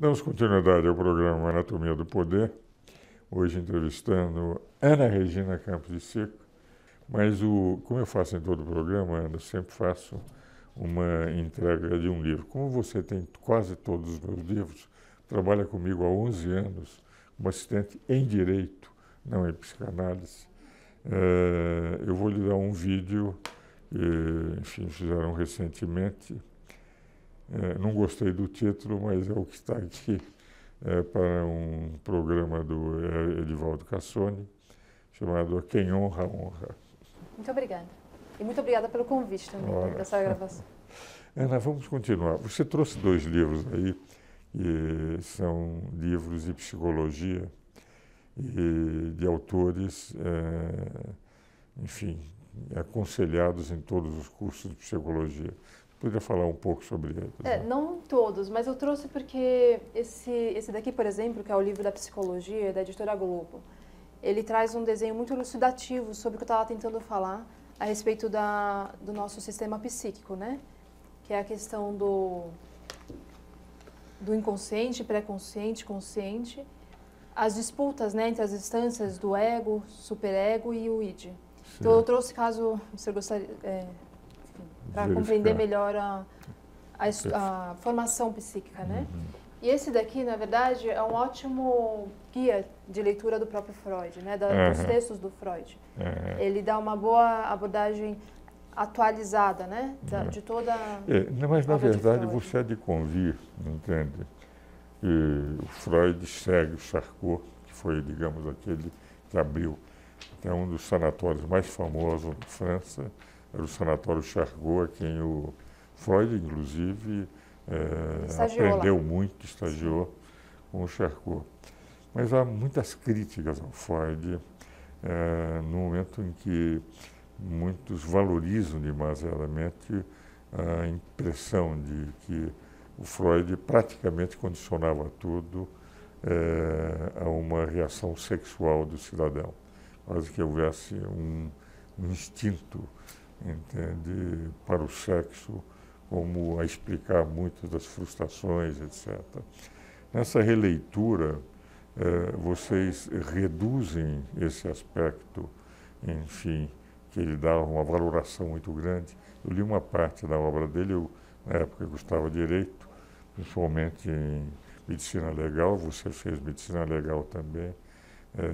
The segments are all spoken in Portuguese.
Damos continuidade ao programa Anatomia do Poder, hoje entrevistando Ana Regina Campos de Seco, mas como eu faço em todo o programa, Ana, eu sempre faço uma entrega de um livro. Como você tem quase todos os meus livros, trabalha comigo há 11 anos, como assistente em Direito, não em Psicanálise, eu vou lhe dar um vídeo que, enfim, fizeram recentemente. Não gostei do título, mas é o que está aqui, para um programa do Edivaldo Cassoni, chamado Quem Honra, Honra. Muito obrigada. E muito obrigada pelo convite também dessa gravação. Ana, vamos continuar. Você trouxe 2 livros aí, que são livros de psicologia e de autores, enfim, aconselhados em todos os cursos de psicologia. Poderia falar um pouco sobre eles? Não todos, mas eu trouxe porque esse daqui, por exemplo, que é o livro da psicologia, da editora Globo, ele traz um desenho muito elucidativo sobre o que eu estava tentando falar a respeito do nosso sistema psíquico, né? Que é a questão do inconsciente, pré-consciente, consciente, as disputas, né, entre as instâncias do ego, superego e o id. Sim. Então eu trouxe, caso você gostaria, para compreender melhor a formação psíquica, né? Uhum. E esse daqui, na verdade, é um ótimo guia de leitura do próprio Freud, né? Dos textos do Freud. Ele dá uma boa abordagem atualizada, né? De toda mas, na verdade, você é de convir, entende? E o Freud segue o Charcot, que foi, digamos, aquele que abriu. É um dos sanatórios mais famosos na França, era o Sanatório Charcot, a quem o Freud, inclusive, aprendeu muito, estagiou com o Charcot. Mas há muitas críticas ao Freud, no momento em que muitos valorizam demasiadamente a impressão de que o Freud praticamente condicionava tudo a uma reação sexual do cidadão, quase que houvesse um instinto, entende, para o sexo, como a explicar muitas das frustrações, etc. Nessa releitura, vocês reduzem esse aspecto, enfim, que ele dá uma valoração muito grande. Eu li uma parte da obra dele, na época eu gostava de Direito, principalmente em Medicina Legal, você fez Medicina Legal também,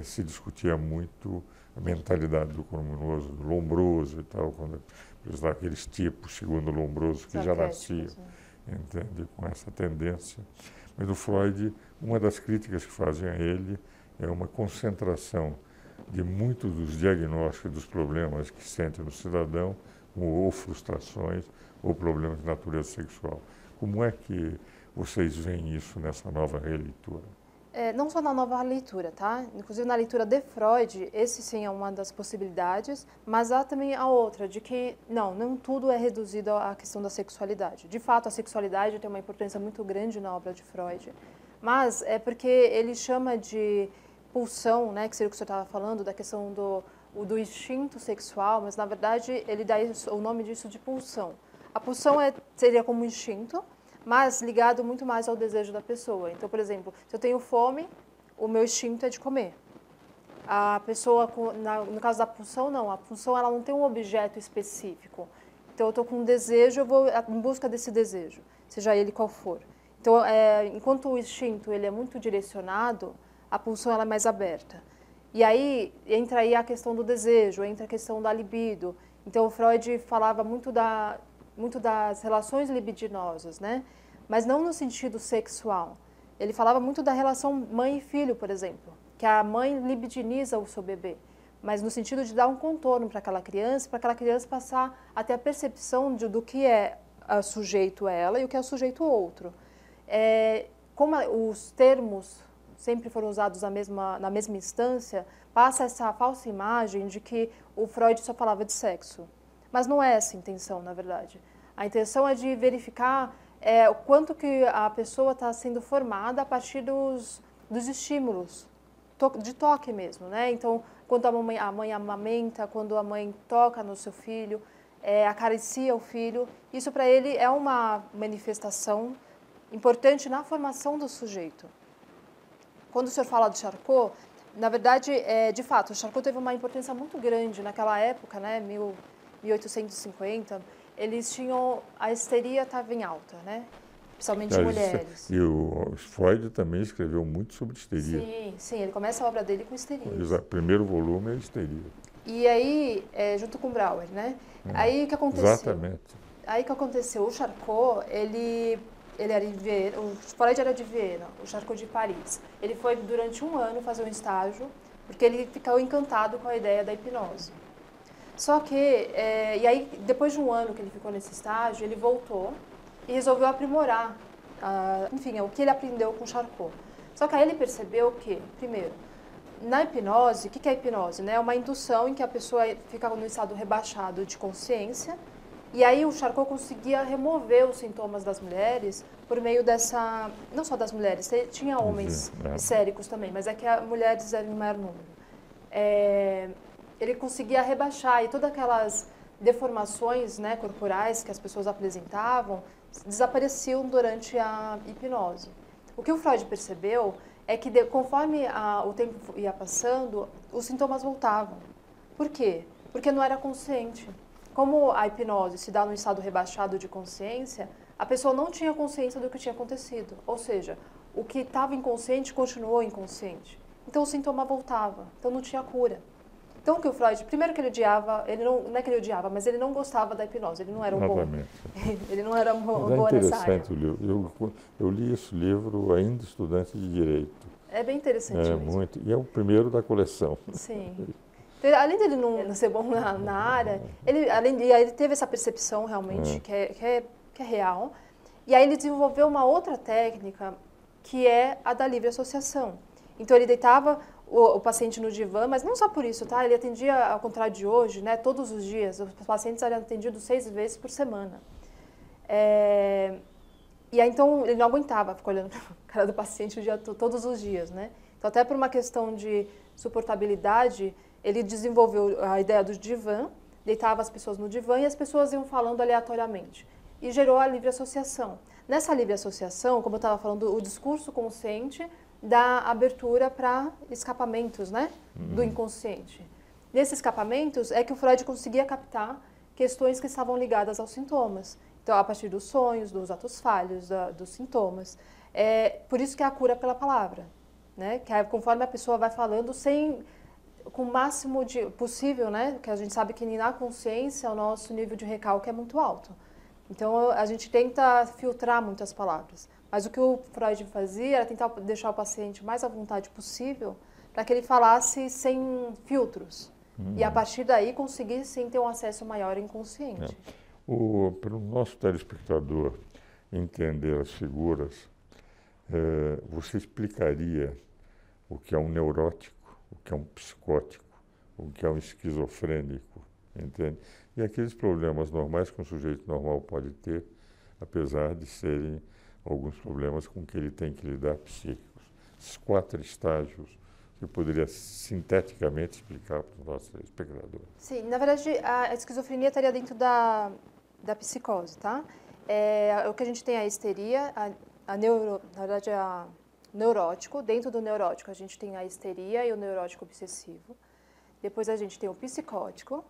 se discutia muito a mentalidade do criminoso, do Lombroso e tal, quando precisava aqueles tipos, segundo Lombroso, que já nasciam, entende, com essa tendência. Mas no Freud, uma das críticas que fazem a ele é uma concentração de muitos dos diagnósticos dos problemas que sente no cidadão, ou frustrações, ou problemas de natureza sexual. Como é que vocês veem isso nessa nova releitura? Não só na nova leitura, tá? Inclusive na leitura de Freud, esse sim é uma das possibilidades, mas há também a outra, de que não tudo é reduzido à questão da sexualidade. De fato, a sexualidade tem uma importância muito grande na obra de Freud, mas é porque ele chama de pulsão, né, que seria o que você estava falando, da questão do instinto sexual, mas na verdade ele dá o nome disso de pulsão. A pulsão seria como um instinto, mas ligado muito mais ao desejo da pessoa. Então, por exemplo, se eu tenho fome, o meu instinto é de comer. A pessoa, no caso da pulsão, não. A pulsão ela não tem um objeto específico. Então, eu estou com um desejo, eu vou em busca desse desejo, seja ele qual for. Então, enquanto o instinto ele é muito direcionado, a pulsão ela é mais aberta. E aí entra aí a questão do desejo, entra a questão da libido. Então, o Freud falava muito das relações libidinosas, né? Mas não no sentido sexual. Ele falava muito da relação mãe e filho, por exemplo, que a mãe libidiniza o seu bebê, mas no sentido de dar um contorno para aquela criança passar a ter a percepção do que é sujeito a ela e o que é sujeito ao outro. Como os termos sempre foram usados na mesma instância, passa essa falsa imagem de que o Freud só falava de sexo. Mas não é essa a intenção, na verdade. A intenção é de verificar o quanto que a pessoa está sendo formada a partir dos estímulos, de toque mesmo, né? Então, quando a mãe amamenta, quando a mãe toca no seu filho, acaricia o filho, isso para ele é uma manifestação importante na formação do sujeito. Quando o senhor fala do Charcot, na verdade, de fato, o Charcot teve uma importância muito grande naquela época, né, 1850, eles tinham, a histeria estava em alta, né, principalmente mulheres. E o Freud também escreveu muito sobre histeria. Sim, sim, ele começa a obra dele com histeria. O primeiro volume é histeria. E aí, junto com Brauer, né, aí o que aconteceu? Exatamente. Aí o que aconteceu? O Charcot, ele era de Viena, o Freud era de Viena, o Charcot de Paris. Ele foi durante um ano fazer um estágio, porque ele ficou encantado com a ideia da hipnose. Só que, e aí depois de um ano que ele ficou nesse estágio, ele voltou e resolveu aprimorar, enfim, o que ele aprendeu com o Charcot. Só que aí ele percebeu que, primeiro, na hipnose, o que é a hipnose? Né? É uma indução em que a pessoa fica no estado rebaixado de consciência. E aí o Charcot conseguia remover os sintomas das mulheres por meio dessa... Não só das mulheres, tinha homens histéricos também, mas é que as mulheres eram em maior número. Ele conseguia rebaixar e todas aquelas deformações, né, corporais que as pessoas apresentavam desapareciam durante a hipnose. O que o Freud percebeu é que conforme o tempo ia passando, os sintomas voltavam. Por quê? Porque não era consciente. Como a hipnose se dá num estado rebaixado de consciência, a pessoa não tinha consciência do que tinha acontecido. Ou seja, o que estava inconsciente continuou inconsciente. Então o sintoma voltava, então não tinha cura. Então o que o Freud, primeiro que ele odiava, não é que ele odiava, mas ele não gostava da hipnose, ele não era um bom. Ele não era um bom nessa área. É interessante o livro. Eu li esse livro ainda estudante de Direito. É bem interessante mesmo. Muito. E é o primeiro da coleção. Sim. Além dele não ser bom na área, ele teve essa percepção realmente que é real. E aí ele desenvolveu uma outra técnica que é a da livre associação. Então ele deitava o paciente no divã, mas não só por isso, tá? Ele atendia, ao contrário de hoje, né, todos os dias. Os pacientes eram atendidos 6 vezes por semana. E aí então ele não aguentava ficar olhando para a cara do paciente todos os dias, né? Então até por uma questão de suportabilidade, ele desenvolveu a ideia do divã, deitava as pessoas no divã e as pessoas iam falando aleatoriamente. E gerou a livre associação. Nessa livre associação, como eu estava falando, o discurso consciente dá abertura para escapamentos, né, do inconsciente. Nesses escapamentos é que o Freud conseguia captar questões que estavam ligadas aos sintomas. Então, a partir dos sonhos, dos atos falhos, dos sintomas. Por isso que é a cura pela palavra, né, que é conforme a pessoa vai falando com o máximo possível, né? Que a gente sabe que na consciência o nosso nível de recalque é muito alto. Então a gente tenta filtrar muitas palavras. Mas o que o Freud fazia era tentar deixar o paciente mais à vontade possível para que ele falasse sem filtros. E a partir daí conseguir sim ter um acesso maior ao inconsciente. Para o nosso telespectador entender as figuras, você explicaria o que é um neurótico, o que é um psicótico, o que é um esquizofrênico, entende? E aqueles problemas normais que um sujeito normal pode ter, apesar de serem alguns problemas com que ele tem que lidar psíquicos. Esses 4 estágios, você poderia sinteticamente explicar para os nossos espectadores? Sim, na verdade a esquizofrenia estaria dentro da psicose, tá? O que a gente tem é a histeria, na verdade neurótico. Dentro do neurótico a gente tem a histeria e o neurótico obsessivo. Depois a gente tem o psicótico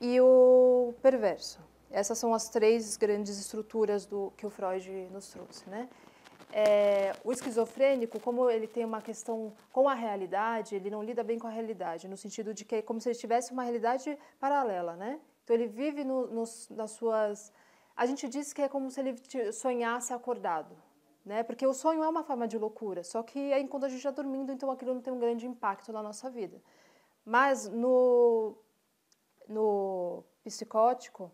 e o perverso. Essas são as 3 grandes estruturas que o Freud nos trouxe, né? O esquizofrênico, como ele tem uma questão com a realidade, ele não lida bem com a realidade, no sentido de que é como se ele tivesse uma realidade paralela, né? Então ele vive nas suas... A gente diz que é como se ele sonhasse acordado, né? Porque o sonho é uma forma de loucura, só que é enquanto a gente está dormindo, então aquilo não tem um grande impacto na nossa vida. Mas no psicótico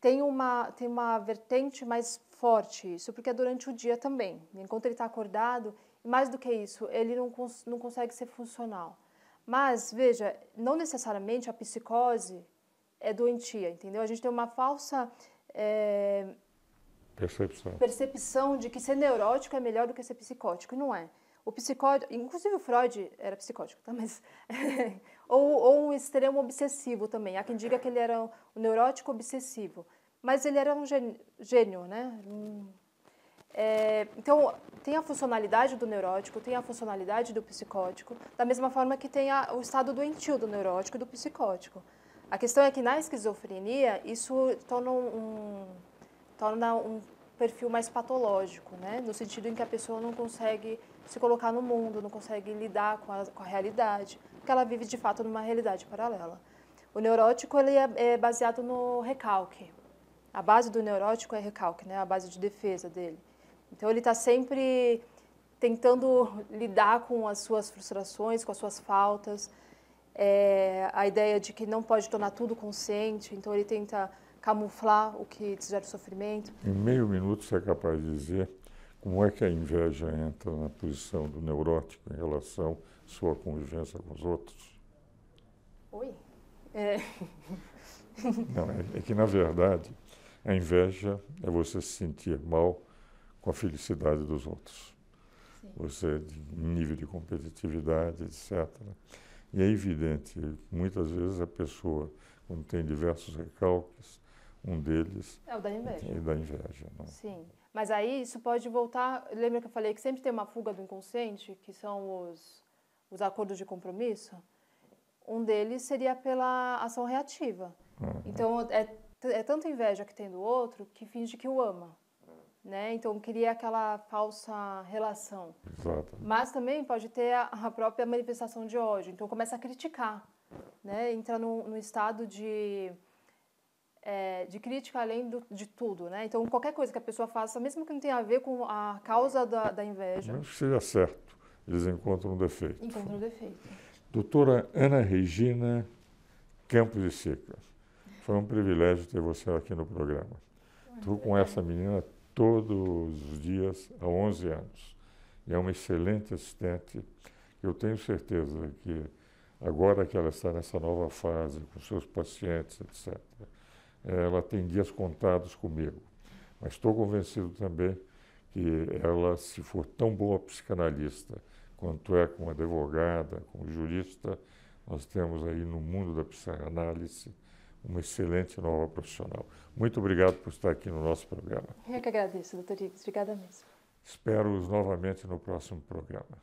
tem uma vertente mais forte, isso porque é durante o dia também. Enquanto ele está acordado, e mais do que isso, ele não consegue ser funcional. Mas, veja, não necessariamente a psicose é doentia, entendeu? A gente tem uma falsa... percepção de que ser neurótico é melhor do que ser psicótico, e não é. O psicótico, inclusive o Freud era psicótico, tá? Mas ou um extremo obsessivo também. Há quem diga que ele era um neurótico obsessivo, mas ele era um gênio, né? Então, tem a funcionalidade do neurótico, tem a funcionalidade do psicótico, da mesma forma que tem o estado doentio do neurótico e do psicótico. A questão é que na esquizofrenia, isso torna um perfil mais patológico, né? No sentido em que a pessoa não consegue se colocar no mundo, não consegue lidar com a realidade, porque ela vive de fato numa realidade paralela. O neurótico ele é baseado no recalque. A base do neurótico é recalque, né? A base de defesa dele. Então ele está sempre tentando lidar com as suas frustrações, com as suas faltas, a ideia de que não pode tornar tudo consciente, então ele tenta camuflar o que gera sofrimento. Em meio minuto você é capaz de dizer como é que a inveja entra na posição do neurótico em relação à sua convivência com os outros? Oi? Não, é que na verdade a inveja é você se sentir mal com a felicidade dos outros. Sim. Você, em nível de competitividade, etc. E é evidente, muitas vezes a pessoa, quando tem diversos recalques, um deles é o da inveja. É da inveja. Não? Sim, mas aí isso pode voltar... Lembra que eu falei que sempre tem uma fuga do inconsciente, que são os acordos de compromisso? Um deles seria pela ação reativa. Uhum. Então, é tanta inveja que tem do outro que finge que o ama. Né? Então, cria aquela falsa relação. Exato. Mas também pode ter a própria manifestação de ódio. Então, começa a criticar. Né? Entra num estado de crítica além de tudo. Né? Então, qualquer coisa que a pessoa faça, mesmo que não tenha a ver com a causa da inveja... Não que seja certo, eles encontram um defeito. Encontram um defeito. Doutora Ana Regina Campos de Sica, foi um privilégio ter você aqui no programa. Estou com essa menina todos os dias há 11 anos. E é uma excelente assistente. Eu tenho certeza que agora que ela está nessa nova fase com seus pacientes, etc., ela tem dias contados comigo. Mas estou convencido também que ela, se for tão boa psicanalista quanto é como advogada, como jurista, nós temos aí no mundo da psicanálise uma excelente nova profissional. Muito obrigado por estar aqui no nosso programa. Eu que agradeço, doutor Igor. Obrigada mesmo. Espero-os novamente no próximo programa.